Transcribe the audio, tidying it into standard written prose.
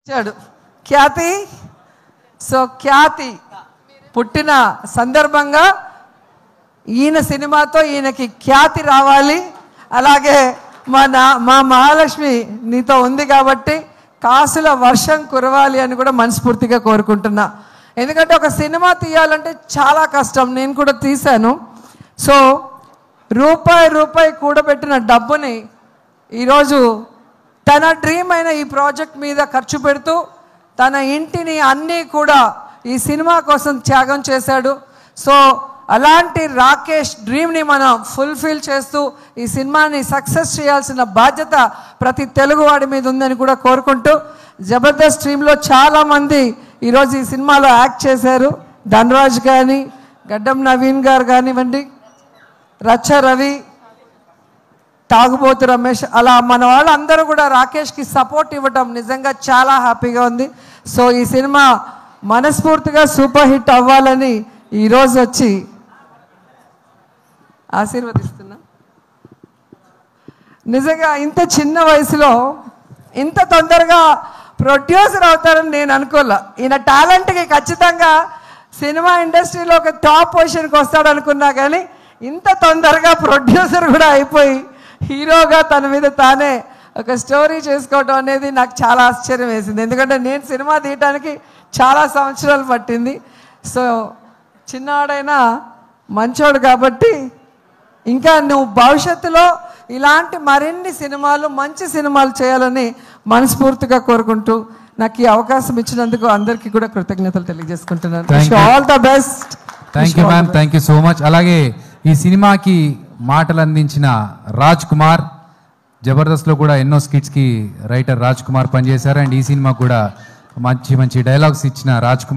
ఖ్యాతి so ఖ్యాతి పుట్టిన సందర్భంగా ఈయన సినిమాతో ఈయనకి ఖ్యాతి రావాలి. అలాగే మా మహాలక్ష్మి నీతో ఉంది కాబట్టి కాసుల వర్షం కురవాలి అని కూడా మనస్ఫూర్తిగా కోరుకుంటున్నా. ఎందుకంటే ఒక సినిమా తీయాలంటే చాలా కష్టం. నేను కూడా తీశాను. సో రూపాయి కూడబెట్టిన డబ్బుని ఈరోజు తన డ్రీమ్ అయిన ఈ ప్రాజెక్ట్ మీద ఖర్చు పెడుతూ తన ఇంటిని అన్నీ కూడా ఈ సినిమా కోసం త్యాగం చేశాడు. సో అలాంటి రాకేష్ డ్రీమ్ని మనం ఫుల్ఫిల్ చేస్తూ ఈ సినిమాని సక్సెస్ చేయాల్సిన బాధ్యత ప్రతి తెలుగువాడి మీద ఉందని కూడా కోరుకుంటూ, జబర్దస్త్ టీంలో చాలామంది ఈరోజు ఈ సినిమాలో యాక్ట్ చేశారు. ధనరాజ్ కానీ, గడ్డం నవీన్ గారు కానివ్వండి, రచ్చ రవి, తాగుబోతు రమేష్, అలా మన వాళ్ళందరూ కూడా రాకేష్కి సపోర్ట్ ఇవ్వటం నిజంగా చాలా హ్యాపీగా ఉంది. సో ఈ సినిమా మనస్ఫూర్తిగా సూపర్ హిట్ అవ్వాలని ఈరోజు వచ్చి ఆశీర్వదిస్తున్నా. నిజంగా ఇంత చిన్న వయసులో ఇంత తొందరగా ప్రొడ్యూసర్ అవుతారని నేను అనుకోలే. ఈయన టాలెంట్కి ఖచ్చితంగా సినిమా ఇండస్ట్రీలో ఒక టాప్ పొజిషన్కి వస్తాడనుకున్నా, కానీ ఇంత తొందరగా ప్రొడ్యూసర్ కూడా అయిపోయి హీరోగా తన మీద తానే ఒక స్టోరీ చేసుకోవటం అనేది నాకు చాలా ఆశ్చర్యం వేసింది. ఎందుకంటే నేను సినిమా తీయటానికి చాలా సంవత్సరాలు పట్టింది. సో చిన్నవాడైనా మంచోడు కాబట్టి ఇంకా నువ్వు భవిష్యత్తులో ఇలాంటి మరిన్ని సినిమాలు, మంచి సినిమాలు చేయాలని మనస్ఫూర్తిగా కోరుకుంటూ నాకు ఈ అవకాశం ఇచ్చినందుకు అందరికీ కూడా కృతజ్ఞతలు తెలియజేసుకుంటున్నాను. All the best. Thank you ma'am, thank you so much. అలాగే ఈ సినిమాకి మాటలు అందించిన రాజ్ కుమార్, జబర్దస్త్లో కూడా ఎన్నో స్కిట్స్కి రైటర్ రాజ్ కుమార్ పనిచేశారు. అండ్ ఈ సినిమా కూడా మంచి మంచి డైలాగ్స్ ఇచ్చిన రాజ్ కుమార్